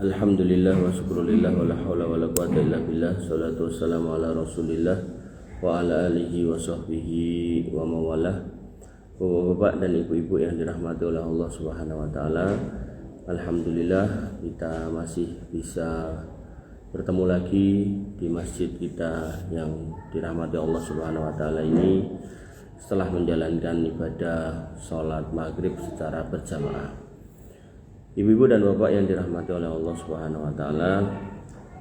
Alhamdulillah wa syukrulillah wa la haula wa la quwata illa billah. Salatu wassalamu ala Rasulillah wa ala alihi wa sahbihi wa mawalah. Bapak-bapak dan ibu-ibu yang dirahmati oleh Allah Subhanahu wa taala, alhamdulillah kita masih bisa bertemu lagi di masjid kita yang dirahmati Allah Subhanahu wa taala ini setelah menjalankan ibadah salat maghrib secara berjamaah. Ibu-ibu dan bapak yang dirahmati oleh Allah Subhanahu wa taala,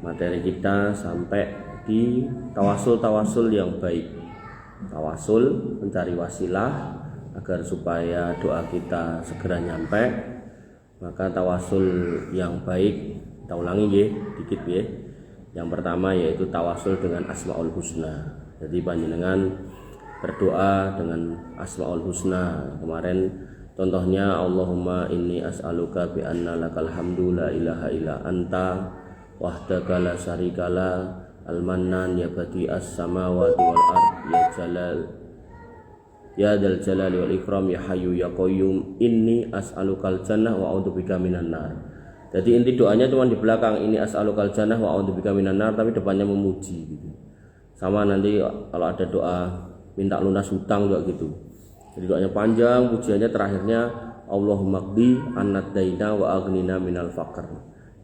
materi kita sampai di tawasul yang baik. Tawasul mencari wasilah agar supaya doa kita segera nyampe. Maka tawasul yang baik, kita ulangi ya, dikit ya. Yang pertama yaitu tawasul dengan Asmaul Husna. Jadi panjenengan berdoa dengan Asmaul Husna. Kemarin contohnya, Allahumma inni as'aluka bi anna lakal hamdu la ilaha illa anta wahdaka la syarikala al-mannan ya badi'as samawati wal ard ya jalal ya dzal jalali wal ikram ya hayyu ya qayyum inni as'alukal jannah wa a'udzubika minan nar. Jadi inti doanya cuma di belakang, ini as'alukal jannah wa a'udzubika minan nar, tapi depannya memuji gitu. Sama nanti kalau ada doa minta lunas hutang juga gitu. Jadi doanya panjang, pujiannya terakhirnya Allahumma qdi annad daina wa aghnina minal faqr.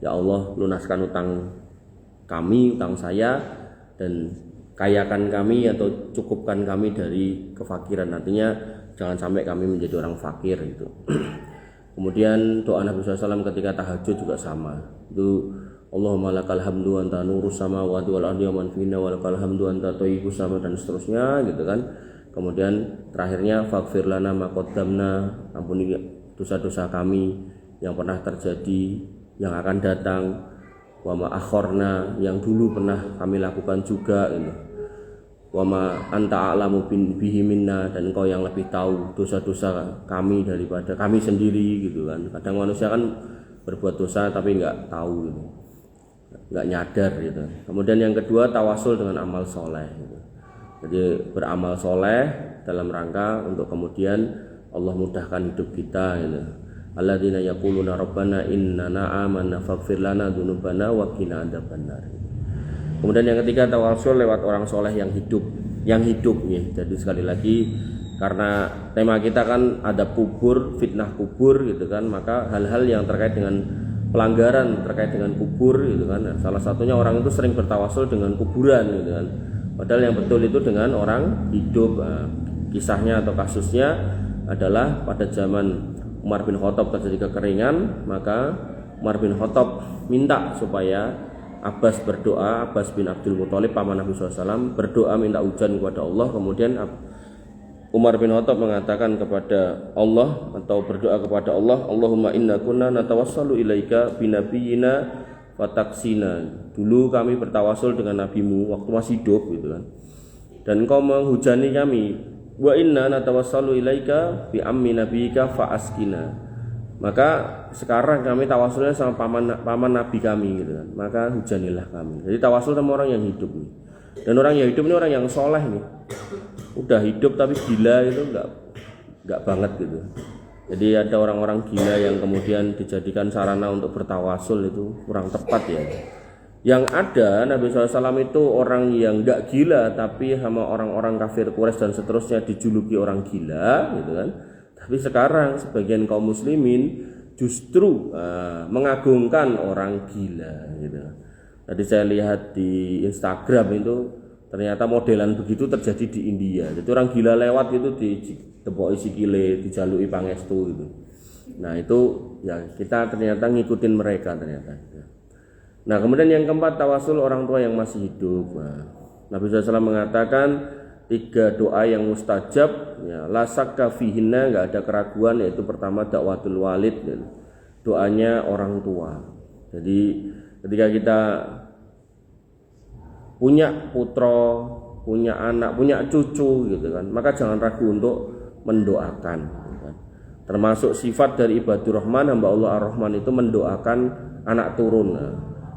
Ya Allah, lunaskan utang kami, utang saya, dan kayakan kami atau cukupkan kami dari kefakiran. Artinya jangan sampai kami menjadi orang fakir gitu. Kemudian doa Nabi SAW ketika tahajud juga sama. Itu Allahumma lakal hamdu anta nurus samawati wal ardi wa man fihinna wa lakal hamdu anta thayyibus sama, dan seterusnya gitu kan. Kemudian terakhirnya faghfir lana ma qaddamna, ampuni dosa-dosa kami yang pernah terjadi, yang akan datang, wa ma akhorna, yang dulu pernah kami lakukan juga gitu. Wa ma anta a'lamu bihi minna, dan engkau yang lebih tahu dosa-dosa kami daripada kami sendiri gitu kan. Kadang manusia kan berbuat dosa tapi enggak tahu gitu, enggak nyadar gitu. Kemudian yang kedua, tawasul dengan amal soleh gitu. Jadi beramal soleh dalam rangka untuk kemudian Allah mudahkan hidup kita gitu. Alladzina yaquluna rabbana innana amanna faghfir lana dzunubana wa qina adzabannar. Kemudian yang ketiga, tawasul lewat orang soleh yang hidup ya. Jadi sekali lagi, karena tema kita kan ada kubur, fitnah kubur gitu kan, maka hal-hal yang terkait dengan pelanggaran terkait dengan kubur gitu kan. Salah satunya orang itu sering bertawasul dengan kuburan gitu kan. Padahal yang betul itu dengan orang hidup. Kisahnya atau kasusnya adalah pada zaman Umar bin Khattab terjadi kekeringan, maka Umar bin Khattab minta supaya Abbas berdoa, Abbas bin Abdul Muthalib paman Nabi SAW berdoa minta hujan kepada Allah. Kemudian Umar bin Khattab mengatakan kepada Allah atau berdoa kepada Allah, Allahumma inna kunna natawassalu ilaika binabiyyina fataksina. Dulu kami bertawasul dengan nabimu waktu masih hidup gitu kan, dan engkau menghujani kami. Wa inna natawassalu ilaika bi ammi nabiyika faaskina. Maka sekarang kami tawasulnya sama paman nabi kami gitu kan, maka hujanilah kami. Jadi tawasul sama orang yang hidup nih. Dan orang yang hidup ini orang yang soleh nih. Udah hidup tapi gila itu enggak banget gitu. Jadi ada orang-orang gila yang kemudian dijadikan sarana untuk bertawasul, itu kurang tepat ya. Yang ada Nabi SAW itu orang yang enggak gila, tapi sama orang-orang kafir Quraisy dan seterusnya dijuluki orang gila gitu kan. Tapi sekarang sebagian kaum muslimin justru mengagungkan orang gila gitu. Tadi saya lihat di Instagram itu ternyata modelan begitu terjadi di India. Jadi orang gila lewat itu diteboki sikile, dijaluki pangestu gitu. Nah itu ya kita ternyata ngikutin mereka ternyata. Nah kemudian yang keempat, tawasul orang tua yang masih hidup. Nabi SAW mengatakan 3 doa yang mustajab ya, la sakka fihinna, enggak ada keraguan, yaitu pertama dakwatul walid, doanya orang tua. Jadi ketika kita punya putra, punya anak, punya cucu gitu kan, maka jangan ragu untuk mendoakan gitu kan. Termasuk sifat dari ibadur rahman, hamba Allah ar-Rahman itu mendoakan anak turun.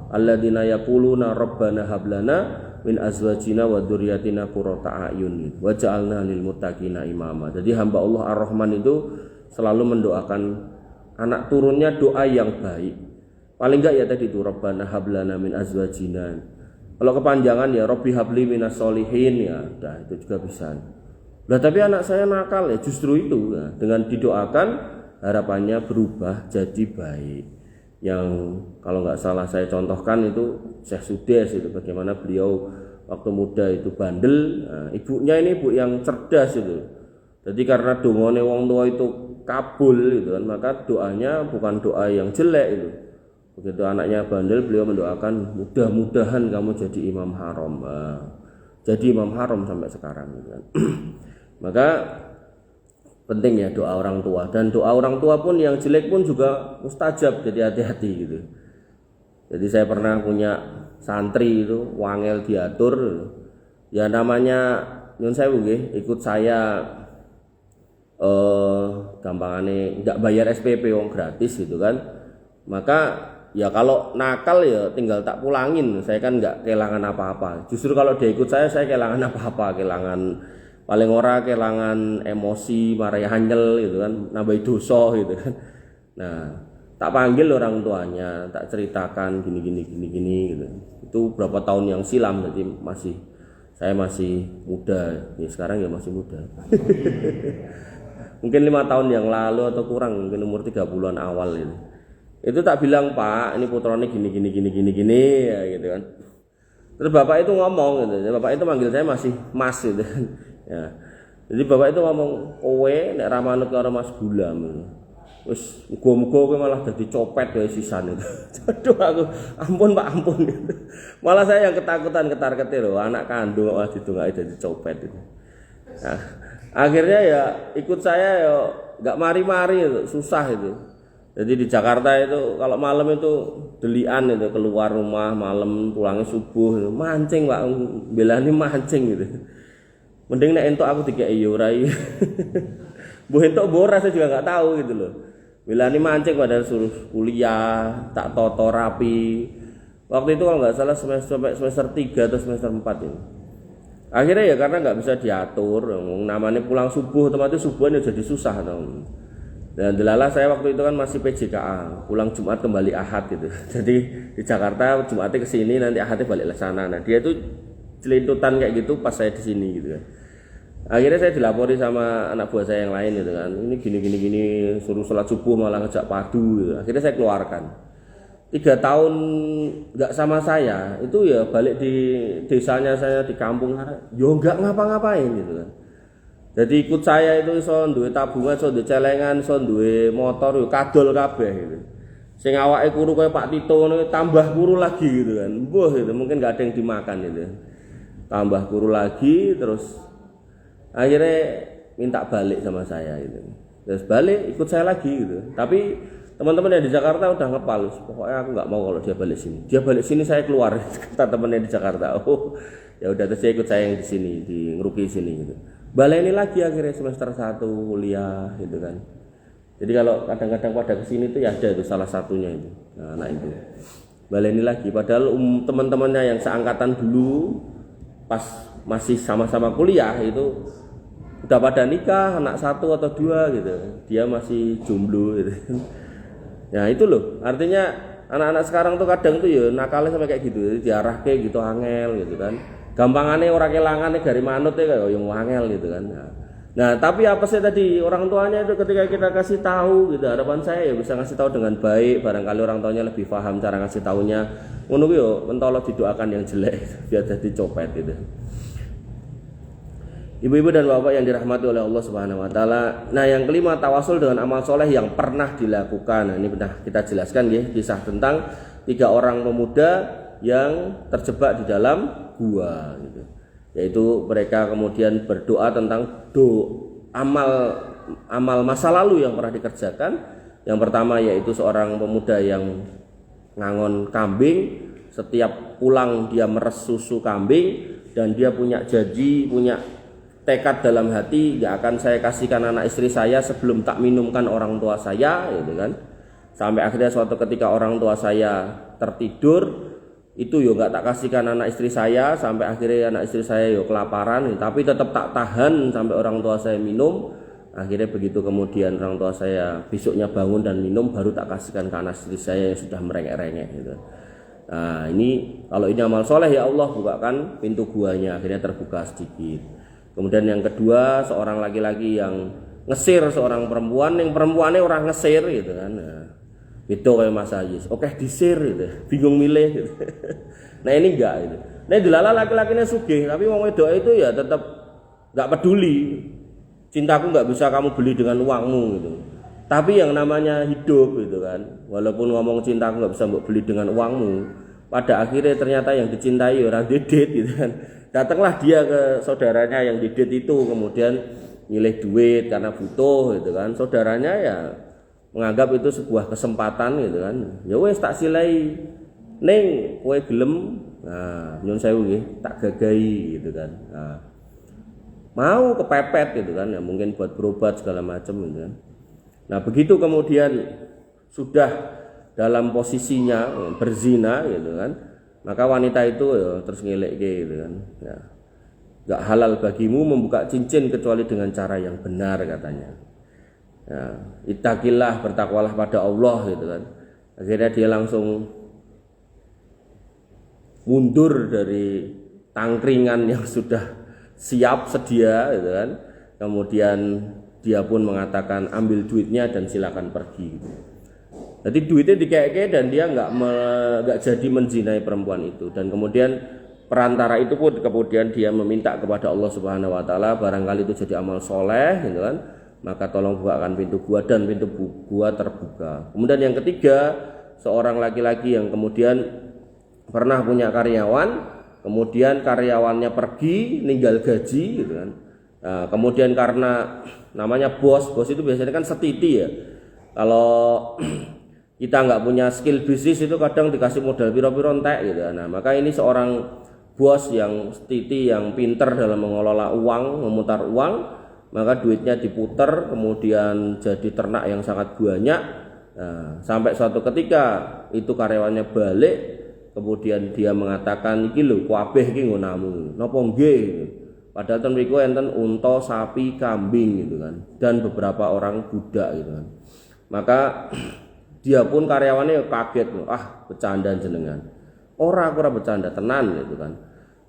Alladzina yaquluna rabbana hablana min azwajina wa dzurriyyatina qurrata a'yun waj'alna lil muttaqina imama. Jadi hamba Allah ar-Rahman itu selalu mendoakan anak turunnya doa yang baik. Paling enggak ya tadi itu Rabbana hablana min azwajina. Kalau kepanjangan ya Rabbi habli minas solihin ya, udah itu juga bisa. Nah tapi anak saya nakal ya justru itu ya. Dengan didoakan harapannya berubah jadi baik. Yang kalau nggak salah saya contohkan itu Syekh Sudes itu bagaimana beliau waktu muda itu bandel. Nah, ibunya ini ibu yang cerdas itu. Jadi karena dongone wong tua itu kabul gitu kan, maka doanya bukan doa yang jelek itu. Begitu anaknya bandel, beliau mendoakan mudah-mudahan kamu jadi imam haram. Nah, jadi imam haram sampai sekarang gitu kan. Maka penting ya doa orang tua, dan doa orang tua pun yang jelek pun juga mustajab, jadi hati-hati gitu. Jadi saya pernah punya santri itu wangel diatur, ya namanya nyun sewu nggih, ikut saya gampangane nggak bayar SPP wong gratis gitu kan. Maka ya kalau nakal ya tinggal tak pulangin, saya kan nggak kehilangan apa-apa. Justru kalau dia ikut saya kehilangan apa-apa, kehilangan paling ora kehilangan emosi, marah hanyel gitu kan, nambah dosa gitu kan. Nah, tak panggil orang tuanya, tak ceritakan gini gitu. Itu berapa tahun yang silam, jadi saya masih muda. Ya sekarang ya masih muda. Mungkin 5 tahun yang lalu atau kurang, mungkin umur 30-an awal gitu. Itu tak bilang, Pak, ini putrane gini ya gitu kan. Terus bapak itu ngomong gitu. Bapak itu manggil saya masih Mas gitu kan. Ya. Jadi bapak itu ngomong, kowe nek ra manut karo Mas Gulam. Wis muga-muga kowe malah dadi copet wae sisan itu. Aduh aku, ampun Pak, ampun gitu. Malah saya yang ketakutan ketar-ketir loh, anak kandung malah didongaki dadi copet itu. Nah, akhirnya ya ikut saya ya enggak mari-mari itu, susah itu. Jadi di Jakarta itu kalau malam itu delian itu, keluar rumah malam pulangnya subuh itu. Mancing Pak, belani mancing gitu. Mending nek entuk aku dikeki ya ora iki. Mbok entuk ora saya juga enggak tahu gitu loh. Belani mancing padahal suruh kuliah, tak toto rapi. Waktu itu kalau enggak salah semester 3 atau semester 4 ini. Akhirnya ya karena enggak bisa diatur, namanya pulang subuh otomatis subuhan ya jadi susah dong. Dan delala saya waktu itu kan masih PJKA, pulang Jumat kembali Ahad gitu. Jadi di Jakarta Jumatnya ke sini, nanti Ahadnya balik ke sana. Nah, dia tuh celintutan kayak gitu pas saya di sini gitu kan. Akhirnya saya dilapori sama anak buah saya yang lain gitu kan. Ini gini suruh sholat subuh malah ngejak padu gitu. Akhirnya saya keluarkan. 3 tahun enggak sama saya, itu ya balik di desanya saya di kampung, yo enggak ngapa-ngapain gitu kan. Jadi ikut saya itu iso duwe tabungan, iso duwe celengan, iso duwe motor yo kadol kabeh gitu. Sing awake kuru kaya Pak Tito ngono tambah kuru lagi gitu kan. Mbuh gitu, mungkin enggak ada yang dimakan gitu. Tambah kuru lagi terus akhirnya minta balik sama saya gitu. Terus balik ikut saya lagi gitu. Tapi teman-teman yang di Jakarta udah ngepal, pokoknya aku nggak mau kalau dia balik sini. Dia balik sini saya keluar, kata temannya di Jakarta. Oh, ya udah terus saya ikut saya yang di sini, di Ngeruki sini gitu. Balik ini lagi akhirnya semester 1 kuliah gitu kan. Jadi kalau kadang-kadang pada kesini tuh ya ada itu salah satunya itu. Nah, anak itu. Balik ini lagi padahal teman-temannya yang seangkatan dulu pas masih sama-sama kuliah itu udah pada nikah, anak 1 atau 2 gitu. Dia masih jomblo gitu. Ya itu loh, artinya anak-anak sekarang tuh kadang tuh ya nakalnya sampai kayak gitu, diarahke gitu angel gitu kan. Gampangane ora kelangane dari manut ya kayak yang angel gitu kan. Nah, tapi apa sih tadi orang tuanya itu ketika kita kasih tahu gitu, harapan saya ya bisa ngasih tahu dengan baik, barangkali orang tuanya lebih paham cara ngasih tahunya. Ngono ku yo mentolo didoakan yang jelek biar jadi copet gitu. Ibu-ibu dan bapak yang dirahmati oleh Allah Subhanahu wa taala. Nah, yang kelima tawasul dengan amal soleh yang pernah dilakukan. Nah, ini pernah kita jelaskan ya, kisah tentang 3 orang pemuda yang terjebak di dalam gua gitu. Yaitu mereka kemudian berdoa tentang amal masa lalu yang pernah dikerjakan. Yang pertama yaitu seorang pemuda yang ngangon kambing, setiap pulang dia meres susu kambing dan dia punya janji, punya tekad dalam hati, gak akan saya kasihkan anak istri saya sebelum tak minumkan orang tua saya gitu kan. Sampai akhirnya suatu ketika orang tua saya tertidur, itu yo gak tak kasihkan anak istri saya, sampai akhirnya anak istri saya yo kelaparan, tapi tetap tak tahan sampai orang tua saya minum. Akhirnya begitu kemudian orang tua saya besoknya bangun dan minum, baru tak kasihkan ke anak istri saya yang sudah merengek-rengek gitu. Nah ini kalau ini amal soleh, ya Allah bukakan pintu guanya, akhirnya terbuka sedikit. Kemudian yang kedua, seorang laki-laki yang ngesir seorang perempuan, yang perempuannya orang ngesir gitu kan. Nah, itu kayak Mas Ayis, oke disir gitu, bingung milih gitu. Nah ini enggak gitu. Nah delala laki-lakinya sugih, tapi wong wedok itu ya tetap enggak peduli. Cintaku nggak bisa kamu beli dengan uangmu gitu. Tapi yang namanya hidup gitu kan, walaupun ngomong cintaku nggak bisa beli dengan uangmu, pada akhirnya ternyata yang dicintai orang didit gitu kan. Datanglah dia ke saudaranya yang didit itu, kemudian milih duit karena butuh gitu kan. Saudaranya ya menganggap itu sebuah kesempatan gitu kan. Ya wes tak silai, neng kowe gelem, nah nyun sewu nggih, tak gagai gitu kan. Nah, mau kepepet gitu kan, ya mungkin buat berobat segala macam gitu kan. Nah begitu kemudian sudah dalam posisinya berzina gitu kan, maka wanita itu ya terus ngelek gitu kan, ya nggak halal bagimu membuka cincin kecuali dengan cara yang benar katanya. Ya, ittaqillah, bertakwalah pada Allah gitu kan. Akhirnya dia langsung mundur dari tangkringan yang sudah siap sedia gitu kan. Kemudian dia pun mengatakan ambil duitnya dan silakan pergi gitu. Jadi duitnya dikeke dan dia nggak jadi menzinai perempuan itu. Dan kemudian perantara itu pun kemudian dia meminta kepada Allah Subhanahu wa taala, barangkali itu jadi amal soleh gitu kan, maka tolong bukakan pintu gua, dan pintu gua terbuka. Kemudian yang ketiga, seorang laki-laki yang kemudian pernah punya karyawan, kemudian karyawannya pergi ninggal gaji gitu kan. Nah, kemudian karena namanya bos itu biasanya kan setiti ya. Kalau kita nggak punya skill bisnis itu kadang dikasih modal piro-piro entek gitu. Nah maka ini seorang bos yang setiti, yang pinter dalam mengelola uang, memutar uang, maka duitnya diputar, kemudian jadi ternak yang sangat banyak. Nah, sampai suatu ketika itu karyawannya balik, kemudian dia mengatakan iki lho kabeh iki nggonamu napa nggih, padahal ten mriku enten unta, sapi, kambing gitu kan, dan beberapa orang budak gitu kan. Maka dia pun karyawannya kaget, bercanda jenengan, ora bercanda tenan gitu kan.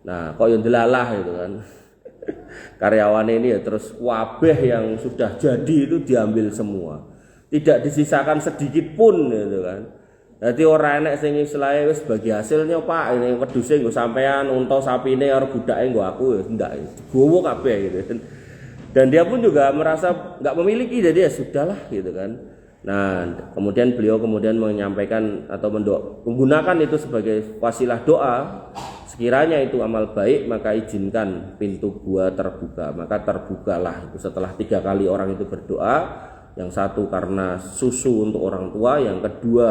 Nah kok yo delalah gitu kan. Karyawan ini ya terus kabeh yang sudah jadi itu diambil semua, tidak disisakan sedikit pun gitu kan. Jadi orang enek sing istilahnya wis bagi hasilnya Pak, ini wedhuse nggo sampean, unta sapine karo budake nggo aku ya ndak. Gowo kabeh gitu. Dan dia pun juga merasa enggak memiliki, jadi ya sudahlah gitu kan. Nah, kemudian beliau menyampaikan atau menggunakan itu sebagai wasilah doa. Sekiranya itu amal baik, maka izinkan pintu gua terbuka. Maka terbukalah itu setelah 3 kali orang itu berdoa. Yang satu karena susu untuk orang tua, yang kedua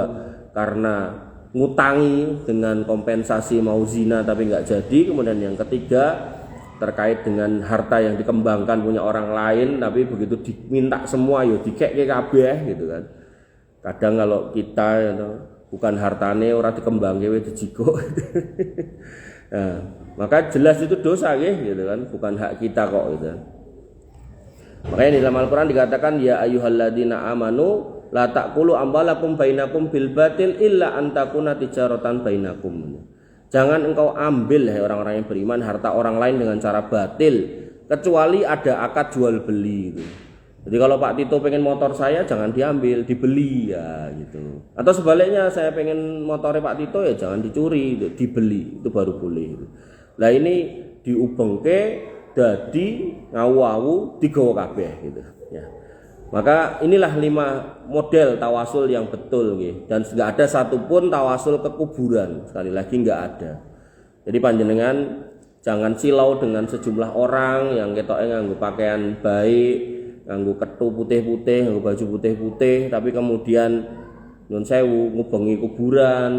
karena ngutangi dengan kompensasi mau zina tapi nggak jadi, kemudian yang ketiga terkait dengan harta yang dikembangkan punya orang lain tapi begitu diminta semua yo dikeke kabeh gitu kan. Kadang kalau kita bukan hartane ora dikembangke wis dijiko. Nah, maka jelas itu dosa gitu kan, bukan hak kita kok gitu. Makanya di dalam Al-Qur'an dikatakan ya ayyuhalladzina amanu la taqulu amwalakum bainakum bil batil illa an takuna tijaratan bainakum. Jangan engkau ambil orang-orang yang beriman harta orang lain dengan cara batil, kecuali ada akad jual beli gitu. Jadi kalau Pak Tito pengen motor saya jangan diambil, dibeli ya gitu. Atau sebaliknya saya pengen motornya Pak Tito ya jangan dicuri, dibeli, itu baru boleh gitu. Nah ini diubengke dadi ngawu-awu digawa kabeh gitu ya. Maka inilah 5 model tawasul yang betul gitu. Dan enggak ada satupun tawasul ke kuburan, sekali lagi enggak ada. Jadi panjenengan jangan silau dengan sejumlah orang yang ketoke nganggo pakaian baik, nganggo ketu putih-putih, nganggo baju putih-putih, tapi kemudian nyun sewu ngubengi kuburan,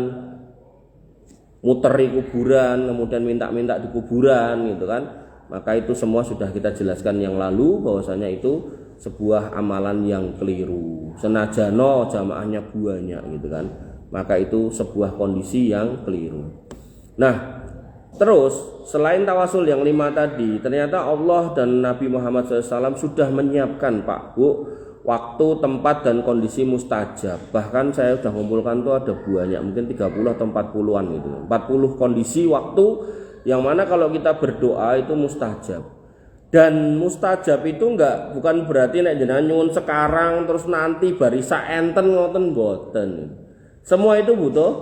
muteri kuburan, kemudian minta-minta di kuburan gitu kan. Maka itu semua sudah kita jelaskan yang lalu bahwasanya itu sebuah amalan yang keliru. Senajano jamaahnya banyak gitu kan, maka itu sebuah kondisi yang keliru. Nah, terus selain tawasul yang 5 tadi, ternyata Allah dan Nabi Muhammad SAW sudah menyiapkan Pak Bu waktu, tempat dan kondisi mustajab. Bahkan saya sudah mengumpulkan tuh ada banyak, mungkin 30 atau 40-an gitu. 40 kondisi waktu yang mana kalau kita berdoa itu mustajab. Dan mustajab itu bukan berarti nek jenengan nyuwun sekarang terus nanti barisa enten ngoten boten. Semua itu butuh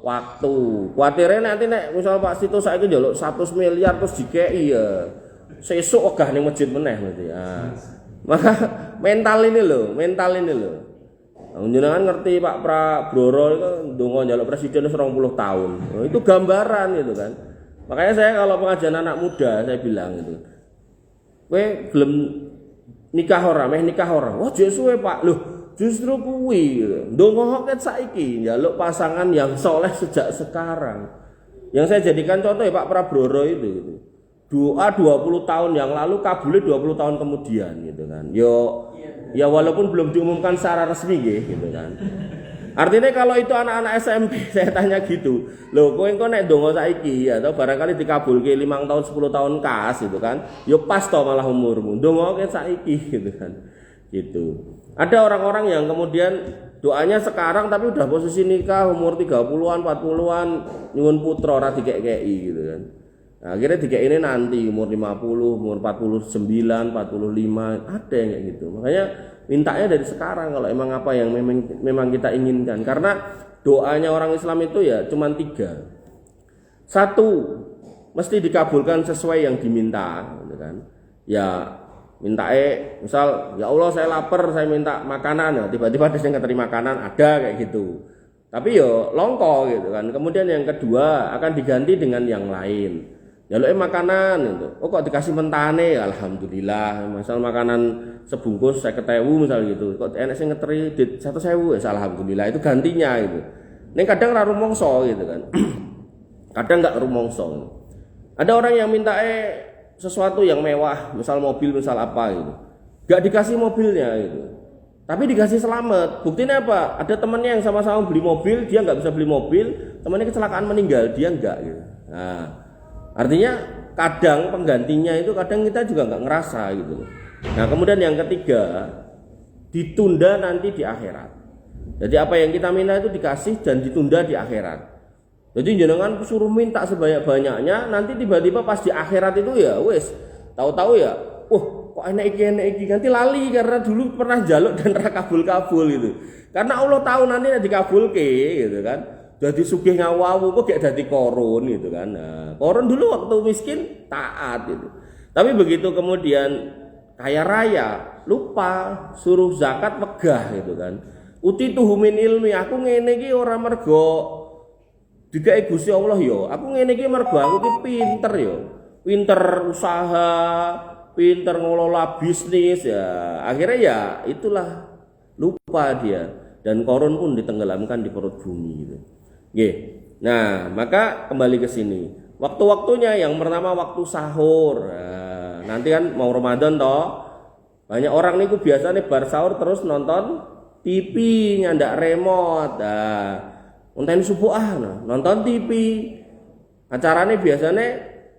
waktu. Kuwatirnya nanti nek misal Pak Sito saiki njaluk 100 miliar terus dikei ya. Sesuk wegah ning masjid meneh berarti. Maka mental ini loh. Jenengan ngerti Pak Prabowo itu ndonga njaluk presiden 20 tahun. Itu gambaran gitu kan. Makanya saya kalau pengajian anak muda saya bilang gitu. Kowe gelem nikah ora, nikah ora. Wah, suwe Pak. Loh, justru kuwi ndonga ket saiki njaluk pasangan yang soleh sejak sekarang. Yang saya jadikan contoh ya Pak Prabowo itu gitu. Doa 20 tahun yang lalu kabulnya 20 tahun kemudian gitu kan. Ya walaupun belum diumumkan secara resmi gitu kan. Artinya kalau itu anak-anak SMP saya tanya gitu, loh kowe engko nek ndonga saiki atau barangkali dikabulke 5 tahun 10 tahun kas gitu kan. Ya pas to malah umurmu. Ndonga saiki gitu kan. Gitu. Ada orang-orang yang kemudian doanya sekarang tapi udah posisi nikah umur 30-an, 40-an nyuwun putra ora dikek-keki gitu kan. Nah, akhirnya dikek ini nanti umur 50, umur 49, 45, ada yang kayak gitu. Makanya mintanya dari sekarang kalau emang apa yang memang kita inginkan. Karena doanya orang Islam itu ya cuma 3. 1, mesti dikabulkan sesuai yang diminta gitu kan. Ya misal ya Allah saya lapar, saya minta makanan, ya tiba-tiba ada yang ngeteri makanan, ada kayak gitu. Tapi yo longko gitu kan. Kemudian yang kedua akan diganti dengan yang lain. Njaluke makanan gitu. Oh kok dikasih mentane, alhamdulillah. Misal makanan sebungkus 50.000 misal gitu. Kok enek sing ngeteri 100.000 ya alhamdulillah, itu gantinya gitu. Ning kadang ra rumangsa gitu kan. Kadang enggak rumangsa. Ada orang yang minta sesuatu yang mewah, misal mobil, misal apa gitu. Enggak dikasih mobilnya gitu. Tapi dikasih selamat. Buktinya apa? Ada temannya yang sama-sama beli mobil, dia enggak bisa beli mobil, temannya kecelakaan meninggal, dia enggak gitu. Nah, artinya kadang penggantinya itu kadang kita juga nggak ngerasa gitu. Nah kemudian yang ketiga, ditunda nanti di akhirat. Jadi apa yang kita minta itu dikasih dan ditunda di akhirat. Jadi jangan suruh minta sebanyak-banyaknya, nanti tiba-tiba pas di akhirat itu ya wes tahu-tahu ya, kok enak iki nanti lali karena dulu pernah jaluk dan kabul-kabul gitu. Karena Allah tahu nanti dikabulke gitu kan. Jadi sugih ngawawu kok gak dadi korun gitu kan. Nah, korun dulu waktu miskin taat gitu. Tapi begitu kemudian kaya raya lupa suruh zakat wegah gitu kan. Utituhu min ilmi, aku ngene iki ora mergo digawe Gusti Allah yo. Aku ngene iki mergo aku ki pinter yo. Pinter usaha, pinter ngelola bisnis ya. Akhirnya ya itulah lupa dia dan korun pun ditenggelamkan di perut bumi gitu. Nah, maka kembali ke sini. Waktu-waktunya yang pertama waktu sahur. Nah, nanti kan mau Ramadan toh. Banyak orang nih biasanya bar sahur terus nonton TV, nyandak remote. Nah, unten subuh nonton TV. Acaranya biasanya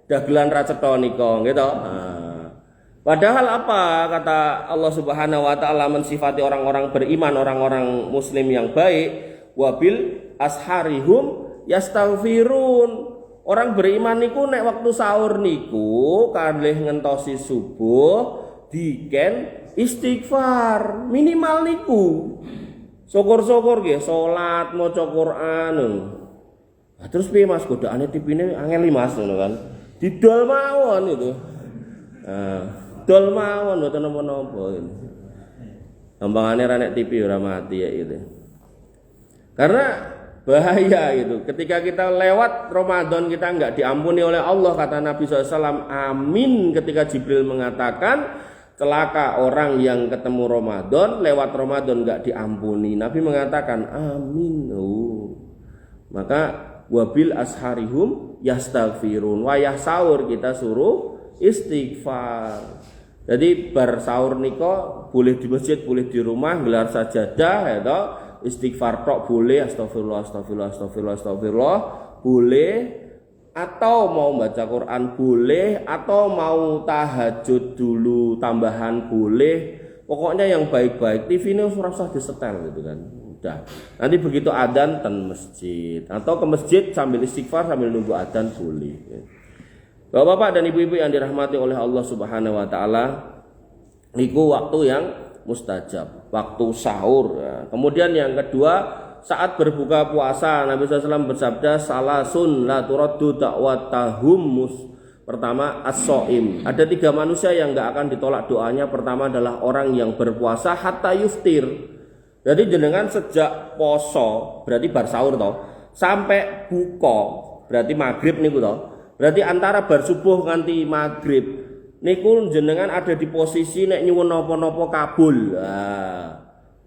dagelan ra cetha nika gitu. Nah, padahal apa kata Allah Subhanahu wa taala mensifati orang-orang beriman, orang-orang muslim yang baik, wabil asharihum yastaghfirun. Orang beriman niku nek waktu sahur niku kalih ngentosi subuh diken istighfar minimal niku. Syukur-syukur nggih salat maca Quran. Nah, terus piye Mas godaane tipine angel Mas ngono kan. Didol mawon itu. Nah, dol mawon mboten napa-napa. Gampangane ra nek TV ora mati ya gitu. Karena bahaya gitu. Ketika kita lewat Ramadan kita enggak diampuni oleh Allah, kata Nabi SAW, amin ketika Jibril mengatakan celaka orang yang ketemu Ramadan, lewat Ramadan enggak diampuni. Nabi mengatakan amin. Maka wabil asharihum yastaghfirun. Wayah sahur kita suruh istighfar. Jadi bar sahur niko boleh di masjid, boleh di rumah, gelar sajadah ya toh. Istighfar tok boleh, astagfirullah boleh. atau mau baca Quran boleh, atau mau tahajud dulu tambahan boleh. Pokoknya yang baik-baik. TV ini ora usah disetel gitu kan. Udah. Nanti begitu adzan ten masjid, atau ke masjid sambil istighfar sambil nunggu adzan boleh. Bapak-bapak dan ibu-ibu yang dirahmati oleh Allah Subhanahu wa taala, niku waktu yang mustajab, waktu sahur. Kemudian yang kedua, saat berbuka puasa, Nabi SAW bersabda, salasun la turaddu da'watahum. Pertama, as-shaim. Ada 3 manusia yang enggak akan ditolak doanya. Pertama adalah orang yang berpuasa hatta yuftir. Jadi jenengan sejak poso, berarti bar sahur toh, sampai buka, berarti maghrib niku toh. Berarti antara bar subuh nganti maghrib niku jenengan ada di posisi nek nyuwun napa-napa kabul.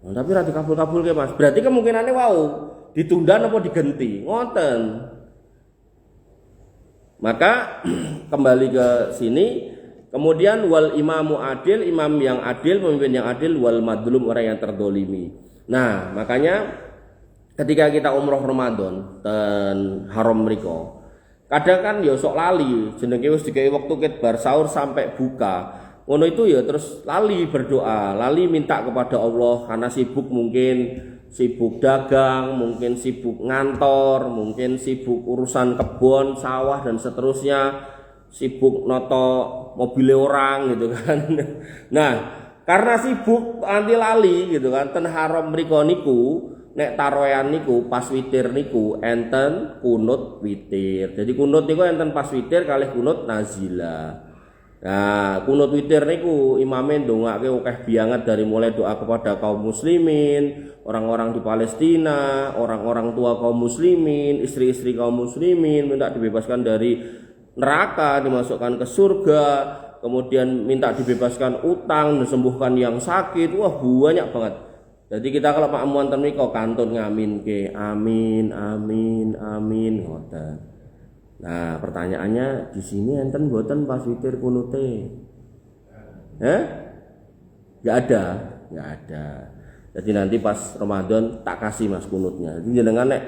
Tapi ra dikabul-kabulke Mas. Berarti kemungkinannya wow, ditunda napa digenti. Ngoten. Maka kembali ke sini, kemudian wal imamu adil, imam yang adil, pemimpin yang adil, wal madlum, orang yang terdolimi. Nah, makanya ketika kita umroh Ramadan dan haram mriko, kadang kan ya sok lali, jenenge wis digawe wektu ket bar sahur sampai buka. Ngono itu ya terus lali berdoa, lali minta kepada Allah karena sibuk, mungkin sibuk dagang, mungkin sibuk ngantor, mungkin sibuk urusan kebun, sawah dan seterusnya, sibuk noto mobil orang gitu kan. Nah, karena sibuk anti lali gitu kan, ten haram mriko niku nek taroyan niku pas witir niku enten kunut witir. Jadi kunut niku enten pas witir kalih kunut nazilah. Nah, kunut witir niku imame ndongake akeh banget, dari mulai doa kepada kaum muslimin, orang-orang di Palestina, orang-orang tua kaum muslimin, istri-istri kaum muslimin, minta dibebaskan dari neraka, dimasukkan ke surga, kemudian minta dibebaskan utang, disembuhkan yang sakit. Wah, banyak banget. Jadi kita kalau Pak Muanten miko kantun ngamin ke amin amin amin ngoten. Nah, pertanyaannya di sini enten mboten pas witir kunute. Enggak ada. Jadi nanti pas Ramadan tak kasih Mas kunutnya. Jadi jenengan nek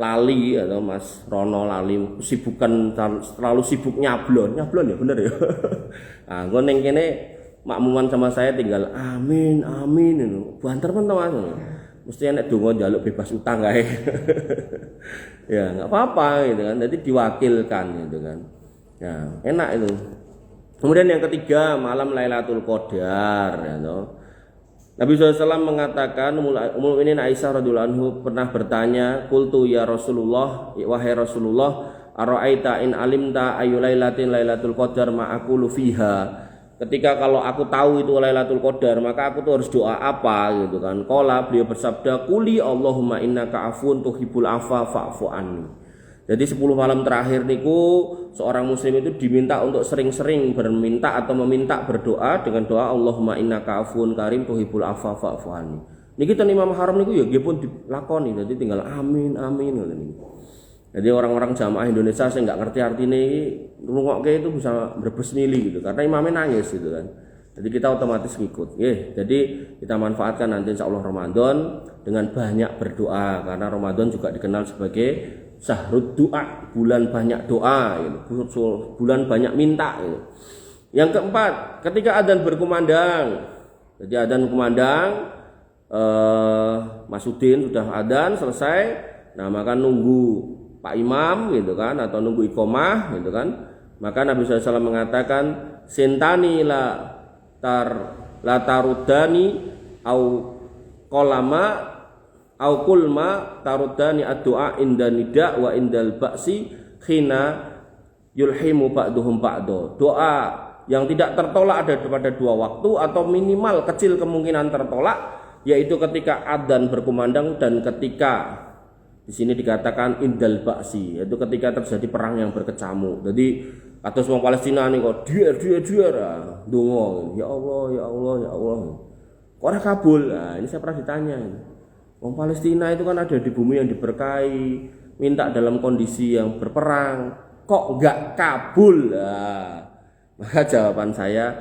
lali atau Mas Rono lali sibukan terlalu sibuk nyablon ya bener ya. Nah, engko ning kene makmuman sama saya tinggal amin amin ngono. Banter men to Mas. Mesti enek donga njaluk bebas utang kae. Ya, enggak apa-apa gitu kan. Jadi diwakilkan gitu kan. Ya, enak itu. Kemudian yang ketiga, malam Lailatul Qadar ya toh. Nabi SAW mengatakan, Ummul Mukminin Aisyah radhiyallahu anhu pernah bertanya, "Qultu ya Rasulullah, wahai Rasulullah, ara'aita in alimta ayu lailatin Lailatul Qadar ma aqulu fiha?" Ketika kalau aku tahu itu Lailatul Qadar, maka aku tuh harus doa apa gitu kan. Qala, beliau bersabda, "Quli Allahumma innaka afuwun tuhibbul afwa fa'fu anni." Jadi 10 malam terakhir niku seorang muslim itu diminta untuk sering-sering berminta atau meminta berdoa dengan doa Allahumma innaka afuwun karim tuhibbul afwa fa'fu anni. Niki ten Imam Haram niku ya nggih pun dilakoni. Jadi tinggal amin amin ngoten niku. Jadi orang-orang jamaah Indonesia saya nggak ngerti artinya ini rungokke itu bisa berbes mili gitu karena imamnya nangis gitu kan. Jadi kita otomatis ngikut. Jadi kita manfaatkan nanti insya Allah Ramadan dengan banyak berdoa karena Ramadan juga dikenal sebagai syahrud doa, bulan banyak doa, gitu. Bulan banyak minta. Gitu. Yang keempat, ketika adzan berkumandang, jadi adzan kumandang, Mas Udin sudah adzan selesai, nah maka nunggu Pak Imam gitu kan, atau nunggu iqomah gitu kan. Maka Nabi SAW mengatakan sentani la tarudani au kolama au kulma tarudani ad-du'a inda nida wa indal ba'si khina yulhimu ba'duhum ba'do. Doa yang tidak tertolak ada pada 2 waktu atau minimal kecil kemungkinan tertolak, yaitu ketika adzan berkumandang dan ketika di sini dikatakan indal ba'si, yaitu ketika terjadi perang yang berkecamuk. Jadi atas wong Palestina nih kok dier donga, ya Allah. Kok ora kabul? Nah, ini saya pernah ditanya. Wong Palestina itu kan ada di bumi yang diberkahi, minta dalam kondisi yang berperang, kok enggak kabul? Nah, maka jawaban saya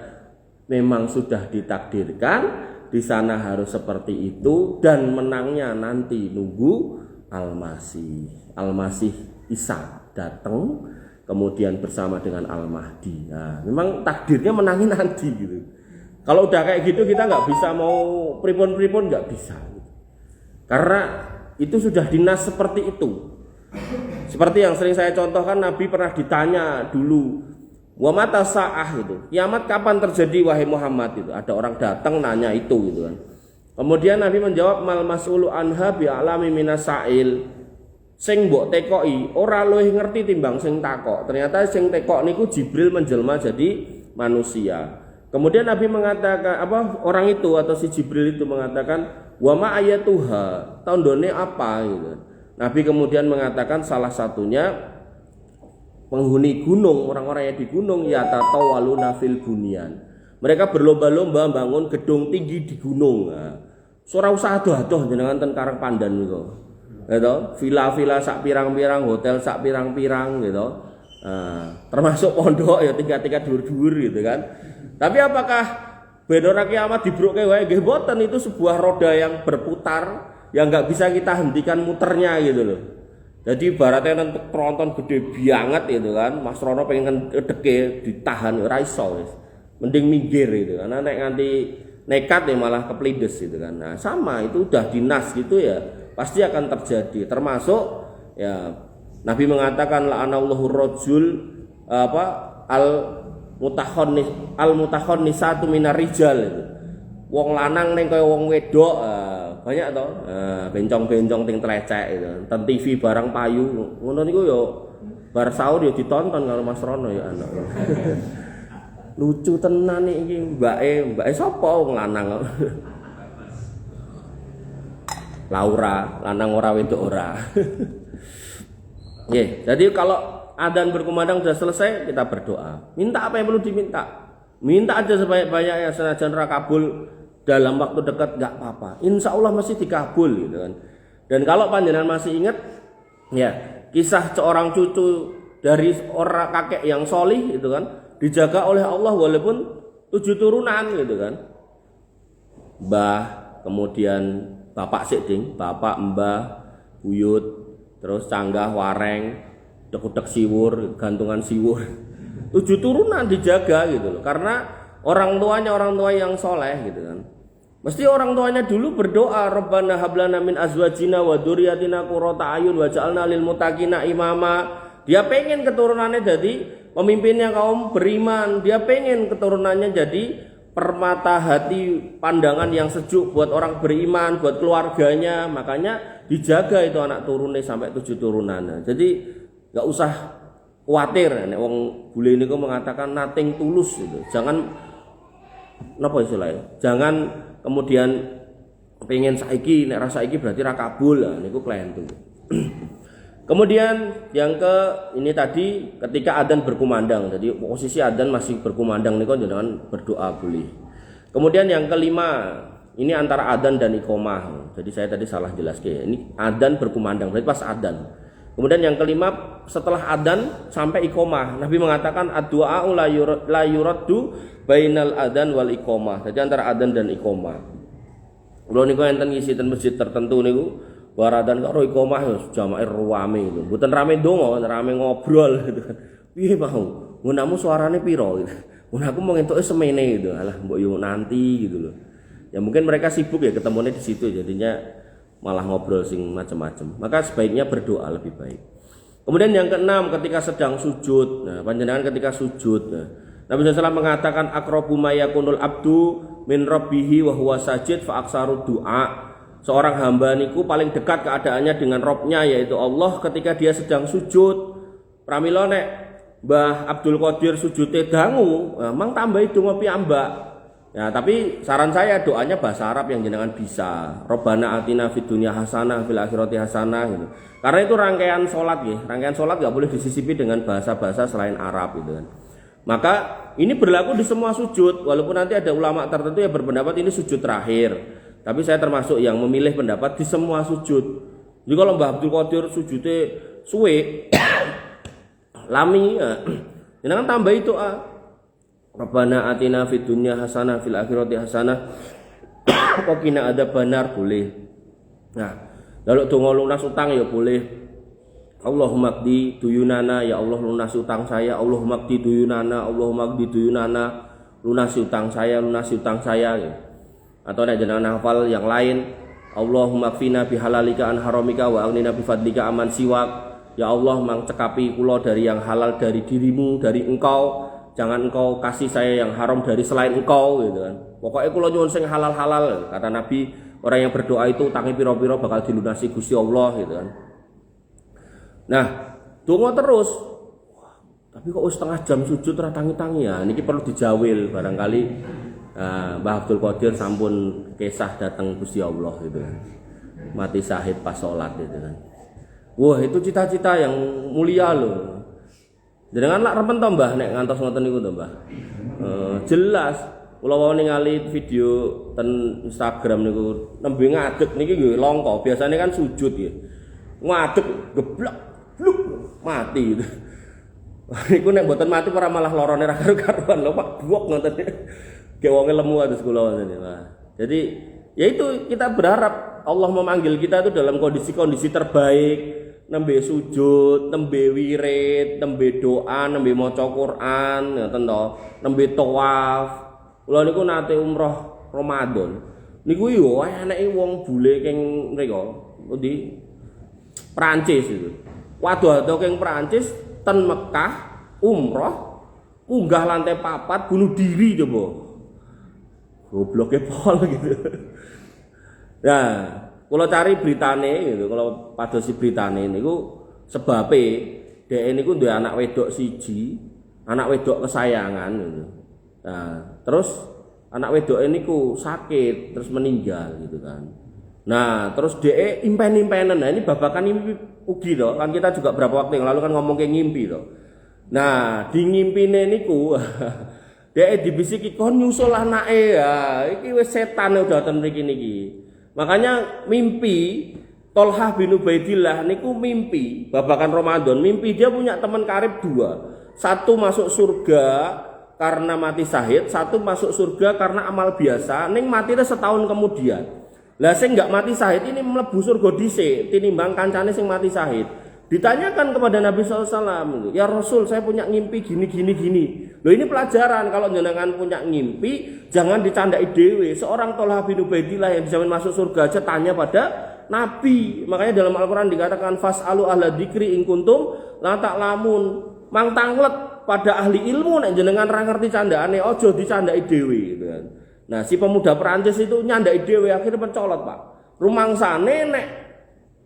memang sudah ditakdirkan di sana harus seperti itu dan menangnya nanti nunggu Al-Masih Isa datang, kemudian bersama dengan Al-Mahdi. Nah, memang takdirnya menangi nanti gitu. Kalau udah kayak gitu kita nggak bisa mau pripun-pripun, nggak bisa. Karena itu sudah dinas seperti itu. Seperti yang sering saya contohkan, Nabi pernah ditanya dulu, wa mata sa'ah itu, kiamat kapan terjadi wahai Muhammad itu. Ada orang datang nanya itu gitu kan. Kemudian Nabi menjawab, mal mas'ulu anha bi'alami minas sa'il. Sing mbok tekoki ora luwih ngerti timbang sing takok. Ternyata sing tekok niku Jibril menjelma jadi manusia. Kemudian Nabi mengatakan orang itu atau si Jibril itu mengatakan, wa ma ayatuha, tandone apa gitu. Nabi kemudian mengatakan salah satunya penghuni gunung, orang-orang yang di gunung, yatatawaluna fil bunyan. Mereka berlomba-lomba bangun gedung tinggi di gunung. Nah, ora usah adoh-adoh jenengan ten Karang Pandan niku. Gitu. Villa-villa sak pirang-pirang, hotel sak pirang-pirang gitu. Termasuk pondok ya tingkat-tingkat dhuwur-dhuwur gitu kan. Tapi apakah bedora kiamat dibroke wae? Nggih mboten, itu sebuah roda yang berputar yang nggak bisa kita hentikan muternya gitu loh. Jadi ibaratnya nanti tronton gede banget gitu kan, Mas Rono pengen deke ditahan ora iso wis. Mending minggir gitu. Karena nek nganti nekat ya malah keplindes gitu kan. Nah, sama itu udah dinas gitu ya, pasti akan terjadi. Termasuk ya Nabi mengatakan la'anallahu rajul al mutakhonnisatu minar rijal itu. Wong lanang ning kaya wong wedok banyak to. Bencong-bencong ting tlecek itu. Ten TV barang payu ngono niku yo bar sahur yo ditonton karo Mas Rono ya anak. Lucu tenan iki mbake sapa wong lanang. Laura, lanang ora wedok ora. Nggih, jadi kalau adzan berkumandang sudah selesai, kita berdoa. Minta apa yang perlu diminta. Minta aja sebanyak-banyaknya, senajan ra kabul dalam waktu dekat enggak apa-apa. Insya Allah masih dikabul gitu kan. Dan kalau panjenengan masih ingat ya, kisah seorang cucu dari orang kakek yang solih gitu kan, dijaga oleh Allah walaupun 7 turunan gitu kan. Mbah, kemudian bapak siding, bapak, mbah, buyut, terus canggah, wareng, dek-dek siwur, gantungan siwur. 7 turunan dijaga gitu loh. Karena orang tua yang soleh gitu kan. Mesti orang tuanya dulu berdoa, Rabbana hablana min azwajina wa dzurriyyatina qurrata ayun waj'alna lil muttaqina imama. Dia pengen keturunannya jadi pemimpinnya kaum beriman. Dia pengen keturunannya jadi permata hati, pandangan yang sejuk buat orang beriman, buat keluarganya. Makanya dijaga itu anak turunnya sampai 7 turunan. Jadi nggak usah khawatir. Nek wong bule ini mengatakan nothing tulus gitu. Jangan napa istilahnya? Jangan kemudian pengen saiki, nek rasa saiki berarti ra kabul. Nah, niku klentu. Kemudian yang ini tadi ketika adzan berkumandang. Jadi posisi adzan masih berkumandang niku jangan berdoa boleh. Kemudian yang kelima, ini antara adzan dan iqomah. Jadi saya tadi salah jelaskan. Ini adzan berkumandang, berarti pas adzan. Kemudian yang kelima, setelah adzan sampai iqomah. Nabi mengatakan ad-du'a la yuraddu bainal adzan wal iqomah. Jadi antara adzan dan iqomah. Kalau niku enten ngisi ten masjid tertentu niku waradan karo iqomah ya jamaah ruwame itu. Mboten rame donga, rame ngobrol gitu kan. Piye mau? Munamu suarane piro gitu. Mun aku mau entuke semene gitu. Alah mbok yo nanti gitu loh. Ya mungkin mereka sibuk ya ketemunya di situ jadinya malah ngobrol sing macam-macam. Maka sebaiknya berdoa lebih baik. Kemudian yang keenam ketika sedang sujud. Nah, panjenengan ketika sujud. Nah, Nabi SAW mengatakan aqrabu ma yakunul abdu min rabbihi wa huwa sajid fa aksaru du'a. Seorang hamba niku paling dekat keadaannya dengan Robnya yaitu Allah ketika dia sedang sujud. Pramila nek Mbah Abdul Qadir sujudnya dangu, mang tambahi donga piyambak. Ya, tapi saran saya doanya bahasa Arab yang jenengan bisa. Robbana atina fid dunya hasanah fil akhirati hasanah gitu. Karena itu rangkaian salat ya. Rangkaian salat enggak boleh disisipi dengan bahasa-bahasa selain Arab gitu kan. Maka ini berlaku di semua sujud, walaupun nanti ada ulama tertentu yang berpendapat ini sujud terakhir. Tapi saya termasuk yang memilih pendapat di semua sujud. Jadi kalau Mbah Abdul Qadir sujudnya suwe lami, jangan tambah itu Rabbana atina fid dunya hasanah fil akhirati hasanah wa qina adzabannar boleh. Nah, kalau donga lunas utang ya boleh. Allahumma qdi duyunana, ya Allah lunasi utang saya. Allahumma qdi duyunana, Allahumma qdi duyunana, lunasi utang saya, lunasi utang saya. Atau nek jenengan hafal yang lain, Allahumma qfina bihalalika an haramika wa aghnina bifadlika aman siwak. Ya Allah, mangcekapi kula dari yang halal dari dirimu, dari engkau. Jangan engkau kasih saya yang haram dari selain engkau gitu kan. Pokoknya kula nyuwun sing halal-halal. Kata Nabi, orang yang berdoa itu utangi piro-piro bakal dilunasi Gusti Allah gitu kan. Nah, donga terus. Tapi kok setengah jam sujud ra tangi-tangi ya. Niki perlu dijawil barangkali Mbah Abdul Qadir sampun kisah datang Gusti Allah gitu kan. Mati syahid pas salat gitu kan. Wah, itu cita-cita yang mulia loh. Jenengan lak remen to Mbah nek ngantos ngoten niku to Mbah. Jelas kula wau ningali video ten Instagram niku nembe ngadeg niki nggih langka. Biasane kan sujud ya. Ngadeg geblek bluk mati gitu. Iku nek mboten mati ora malah lorone ra karu-karuan lho Pak buok ngoten. Kayak wonge lemu atus kula ngoten ya. Jadi ya itu kita berharap Allah memanggil kita itu dalam kondisi-kondisi terbaik, nembe sujud, nembe wirid, nembe doa, nembe maca Quran, ngoten to, nembe tawaf. Kula niku nate umroh Ramadan. Niku yo eneke wong bule keng mriko, di Prancis itu. Waduh keng Prancis ten Mekah umroh munggah lantai 4 bunuh diri coba. Gobloknya pol gitu. Nah, kalau cari beritane gitu, kalau padosi beritane niku sebabe dhek niku duwe anak wedok siji, anak wedok kesayangan gitu. Nah, terus anak wedok niku sakit terus meninggal gitu kan. Nah, terus dhek impen-impenan. Nah, ini babakan mimpi ugi to. Kan kita juga berapa waktu yang lalu kan ngomong ke ngimpi to. Nah, di ngimpine niku dhek dibisiki kon nyusul anake ya. Iki wis setan udah ten mriki niki. Makanya mimpi Tolhah bin Ubaidillah niku mimpi babakan Ramadan, mimpi dia punya teman karib 2. Satu masuk surga karena mati syahid, satu masuk surga karena amal biasa, ning matine setahun kemudian. Lah sing enggak mati syahid ini mlebu surga dhisik tinimbang kancane sing mati syahid. Ditanyakan kepada Nabi SAW, ya Rasul saya punya ngimpi gini. Loh ini pelajaran kalau jenengan punya ngimpi jangan dicandai dewe. Seorang Tolhah bin Ubaidillah yang dijamin masuk surga aja tanya pada Nabi. Makanya dalam Al-Quran dikatakan fas'alu ahla dzikri in kuntum la ta'lamun. Mang tanglet pada ahli ilmu nek jenengan ra ngerti candhaane aja dicandai dewe gitu kan. Nah, si pemuda Perancis itu nyandai dewe akhirnya mencolot, Pak. Rumangsane nek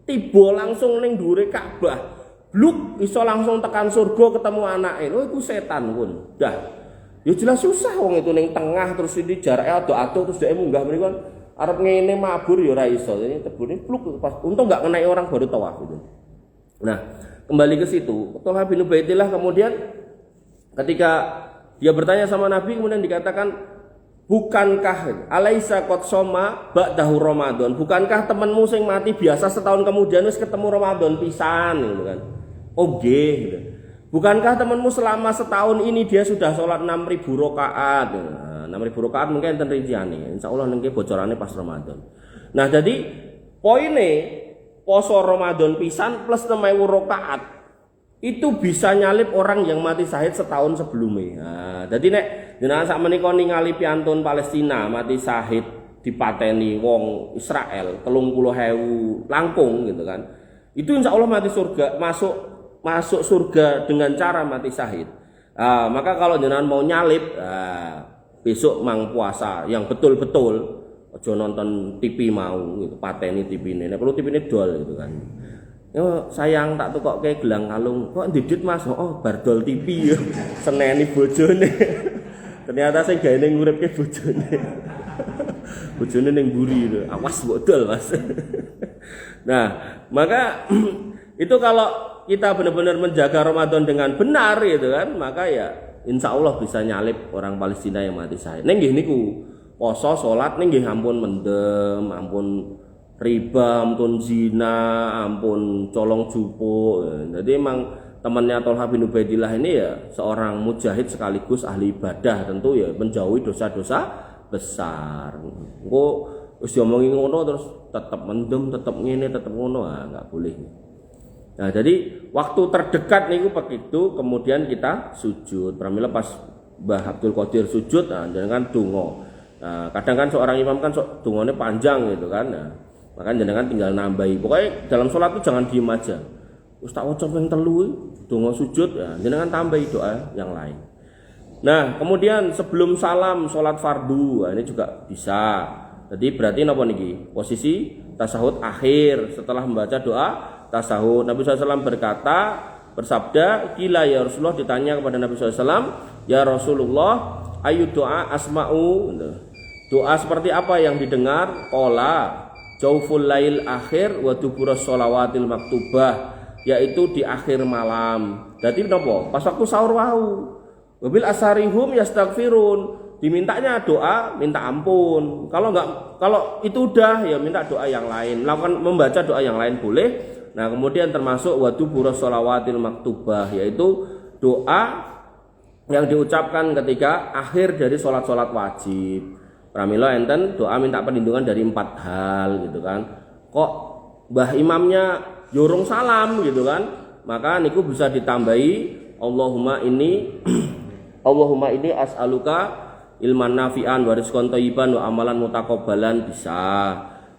tiba langsung ning dhuwure Ka'bah. Bluk iso langsung tekan surga ketemu anake. Lho iku setan pun. Dah. Ya jelas susah wong itu ning tengah terus ini jarake ado-ado terus dhek munggah mriku arep ngene mabur ya ora iso. Ini tebune bluk pas untung enggak kenai orang baru tawaf gitu. Nah, kembali ke situ. Tolhah bin Ubaidillah kemudian ketika dia bertanya sama Nabi kemudian dikatakan bukankah alaisa qad soma ba'dahu Ramadan? Bukankah temanmu sing mati biasa setahun kemudian wis ketemu Ramadan pisan gitu kan. Oh nggih gitu. Bukankah temanmu selama setahun ini dia sudah sholat 6.000 rakaat. Nah, 6.000 rakaat mungkin enten rinciane. Insyaallah nengke bocorane pas Ramadan. Nah, jadi poine poso Ramadan pisan plus 6.000 rakaat itu bisa nyalip orang yang mati syahid setahun sebelumnya. Nah, jadi nek jenengan sak menika ningali piantun Palestina mati syahid dipateni wong Israel 30.000 langkung gitu kan. Itu insyaallah mati surga, masuk surga dengan cara mati syahid. Maka kalau jenengan mau nyalip, besok mang puasa yang betul-betul aja nonton TV mau gitu, pateni TV-ne. Nek perlu TV-ne dol gitu kan. Yo sayang tak tukokke gelang kalung. Kok ndidit Mas? Oh, bardol TV ya. Seneni bojone. Ternyata sing gaene nguripke bojone. Bojone ning mburi lho. Awas mbok dol, Mas. Nah, maka itu kalau kita benar-benar menjaga Ramadan dengan benar gitu kan, maka ya insya Allah bisa nyalip orang Palestina yang mati syahid. Ning nggih niku poso salat ning nggih ampun mendem, ampun riba, ampun zina, ampun colong jupuk. Jadi emang temannya Tolhah bin Ubaidillah ini ya seorang mujahid sekaligus ahli ibadah, tentu ya menjauhi dosa-dosa besar. Engko wis diomongi ngono terus tetap mendem, tetap ngene, tetap ngono, enggak boleh. Nah, jadi waktu terdekat niku begitu kemudian kita sujud. Pramila pas Mbah Abdul Qadir sujud, nah jenengan donga. Nah, kadang kan seorang imam kan dongane panjang gitu kan. Nah, maka jenengan tinggal nambahi. Pokoknya dalam sholat itu jangan diem aja. Ustaz waca ping 3 donga sujud, ya jenengan tambahi doa yang lain. Nah, kemudian sebelum salam sholat fardu, nah ini juga bisa. Jadi berarti napa niki? Posisi tasahud akhir setelah membaca doa tasahud. Nabi SAW bersabda, "Qila ya Rasulullah," ditanya kepada Nabi SAW, "Ya Rasulullah, ayu doa asma'u?" Doa seperti apa yang didengar? Qala, "Jauful lail akhir wa duburas sholawatil maktubah," yaitu di akhir malam. Jadi napa? Pas waktu sahur wau. Wabil asarihum yastaghfirun. Dimintanya doa, minta ampun. Kalau itu udah ya minta doa yang lain. Membaca doa yang lain boleh. Nah, kemudian termasuk waduburas sholawatil maktubah, yaitu doa yang diucapkan ketika akhir dari sholat-sholat wajib. Pramila enten doa minta perlindungan dari 4 hal gitu kan. Kok mbah imamnya yorong salam gitu kan, maka niku bisa ditambahi Allahumma ini as'aluka ilman nafi'an wa rizqan thayyiban wa amalan mutaqabbalan, bisa.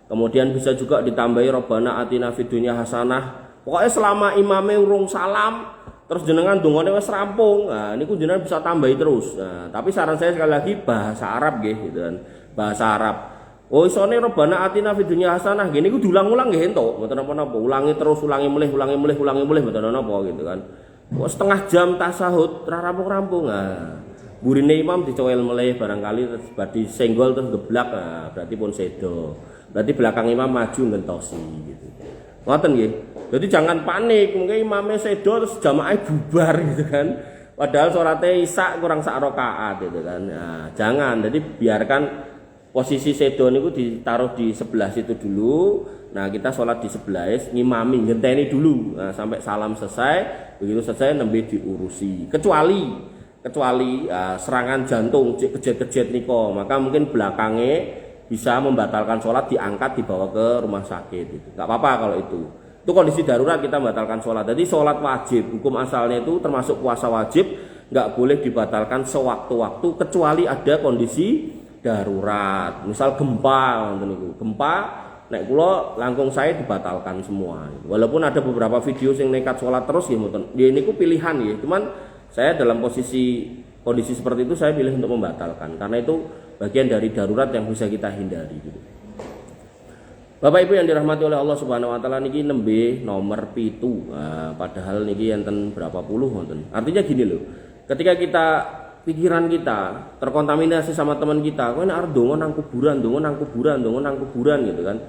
Kemudian bisa juga ditambahi Rabbana atina fid dunya hasanah. Pokoknya selama imame urung salam terus jenengan dongane wis rampung, nah niku jenengan bisa tambahi terus. Nah, tapi saran saya sekali lagi bahasa Arab nggih gitu kan. Bahasa Arab. Oh isone Rabbana atina fid dunya hasanah gini ku diulang-ulang nggih entuk, mboten napa-napa. Ulangi terus, ulangi mulih mboten napa gitu kan. Kok setengah jam tasahud ra rampung-rampung. Nah, burine imam dicowel meleh barangkali terus badhe senggol terus geblak, nah, berarti pun sedo. Berarti belakang imam maju ngentosi gitu. Ngoten nggih. Jadi jangan panik, mungkin imamnya sedo terus jamaah bubar gitu kan. Padahal sholatnya isya kurang sak rakaat gitu kan. Nah, jangan. Jadi biarkan posisi sedo niku ditaruh di sebelah situ dulu. Nah, kita sholat di sebelah, ngimami, ngenteni dulu. Nah, sampai salam selesai. Begitu selesai nembe diurusi. Kecuali serangan jantung kejet-kejet niko, maka mungkin belakangnya bisa membatalkan sholat, diangkat dibawa ke rumah sakit gitu. Gak apa-apa kalau itu kondisi darurat kita membatalkan sholat. Jadi sholat wajib hukum asalnya itu termasuk puasa wajib nggak boleh dibatalkan sewaktu-waktu kecuali ada kondisi darurat, misal gempa naik pulau langkung saya dibatalkan semua. Walaupun ada beberapa video yang nekat sholat terus ya ini ku pilihan ya, cuman saya dalam kondisi seperti itu saya pilih untuk membatalkan karena itu bagian dari darurat yang bisa kita hindari gitu. Bapak Ibu yang dirahmati oleh Allah Subhanahu wa taala, niki nembe nomor 7. Nah, padahal niki enten berapa puluh wonten. Artinya gini loh. Ketika pikiran kita terkontaminasi sama teman kita, kowe nek arep ndonga nang kuburan gitu kan.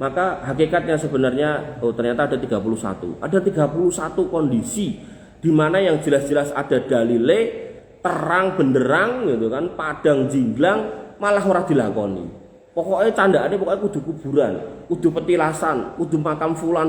Maka hakikatnya sebenarnya ternyata ada 31. Ada 31 kondisi di mana yang jelas-jelas ada dalile terang benderang gitu kan, padang jinglang malah ora dilakoni. Pokoknya candaan pokoknya kudu kuburan, kudu petilasan, kudu makam fulan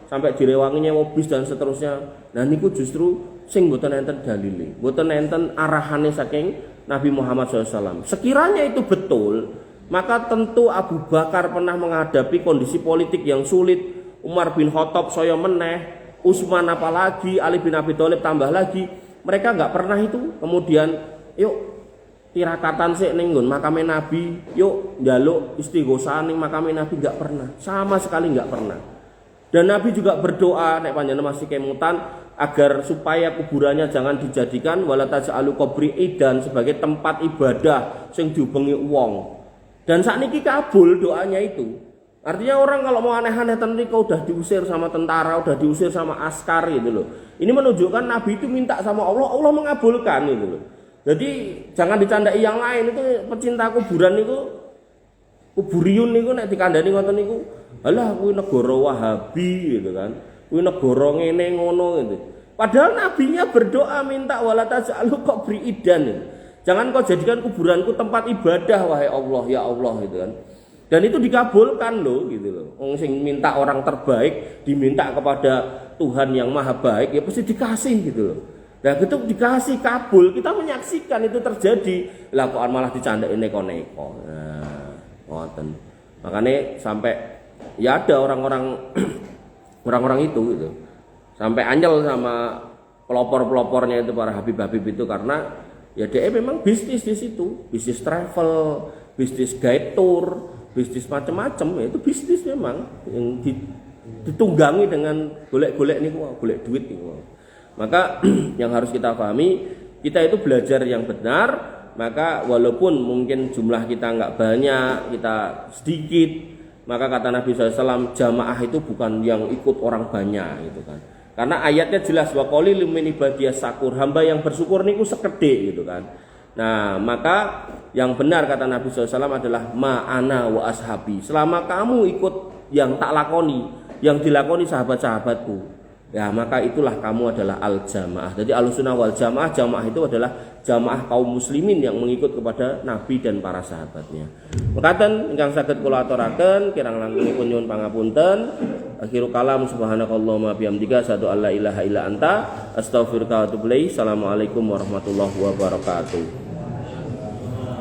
sampai direwanginya bis dan seterusnya. Nah niku justru sing mboten enten dalile, mboten enten arahane saking Nabi Muhammad SAW. Sekiranya itu betul, maka tentu Abu Bakar pernah menghadapi kondisi politik yang sulit, Umar bin Khattab saya meneh, Utsman apalagi, Ali bin Abi Thalib tambah lagi. Mereka nggak pernah itu kemudian yuk tirakatan sik ning nggon makame Nabi, yuk njaluk istighosah ning makame Nabi, enggak pernah. Sama sekali enggak pernah. Dan Nabi juga berdoa nek panjenengan masih kemutan agar supaya kuburannya jangan dijadikan wala taj'alu qabri idan sebagai tempat ibadah sing diubengi wong. Dan sakniki kabul doanya itu. Artinya orang kalau mau aneh-aneh tentu udah diusir sama tentara, udah diusir sama askar gitu loh. Ini menunjukkan Nabi itu minta sama Allah, Allah mengabulkan gitu loh. Jadi jangan dicandai yang lain, itu pecinta kuburan itu kuburiun niku nek dikandani ngoten niku, alah kuwi negara Wahabi gitu kan. Kuwi negara ngene ngono gitu. Padahal nabinya berdoa minta wala taj'alu qabri idan. Gitu. Jangan kau jadikan kuburanku tempat ibadah wahai Allah ya Allah gitu kan. Dan itu dikabulkan loh gitu loh. Wong sing minta orang terbaik diminta kepada Tuhan yang Maha Baik ya pasti dikasih gitu loh. Nah itu dikasih kabul, kita menyaksikan itu terjadi. Lah kok malah dicandai neko-neko. Nah, ngoten. Makanya sampai ya ada orang-orang orang-orang itu gitu. Sampai anyel sama pelopor-pelopornya itu, para habib-habib itu, karena ya dia memang bisnis di situ, bisnis travel, bisnis guide tour, bisnis macam-macam, ya itu bisnis memang yang ditunggangi dengan golek-golek nih, golek duit nih. Maka yang harus kita pahami, kita itu belajar yang benar, maka walaupun mungkin jumlah kita nggak banyak, kita sedikit, maka kata Nabi SAW, jamaah itu bukan yang ikut orang banyak gitu kan. Karena ayatnya jelas, wa qalilum min ibadiyas syakur, hamba yang bersyukur niku sekedhik gitu kan. Nah, maka yang benar kata Nabi SAW adalah ma'ana wa ashabi. Selama kamu ikut yang tak lakoni, yang dilakoni sahabat-sahabatku, ya maka itulah kamu adalah al-jamaah. Jadi Ahlussunnah wal Jamaah, jamaah itu adalah jamaah kaum muslimin yang mengikut kepada Nabi dan para sahabatnya. Mekaten ingkang saged kula aturaken, kirang langkungipun nyuwun pangapunten. Akhirul kalam, subhanakallahumma bihamdika asyhadu an la ilaha illa anta astaghfiruka wa atubu ilaik. Assalamualaikum warahmatullahi wabarakatuh.